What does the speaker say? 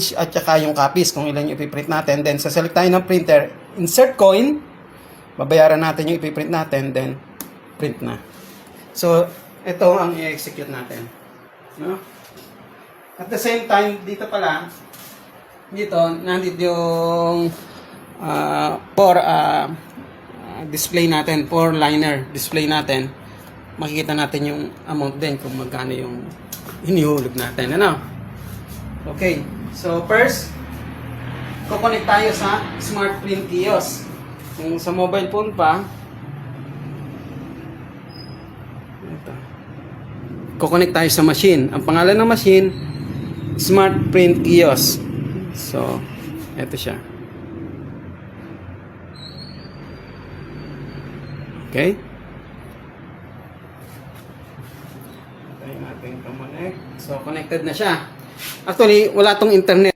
page at saka yung copies kung ilan yung ipiprint natin. Then, select tayo ng printer, insert coin, babayaran natin yung ipiprint natin, then print na. So, ito ang i-execute natin. No? At the same time, dito pala, nandito yung display natin, for liner display natin. Makikita natin yung amount din kung magkano yung hinihulog natin. Ano? Okay. So, first, kukonect tayo sa Smart Print Kiosk. Kung sa mobile phone pa, ito. Kukonect tayo sa machine. Ang pangalan ng machine, Smart Print Kiosk. So, ito siya. Okay? Tayo natin connect. So, connected na siya. Actually, wala tong internet.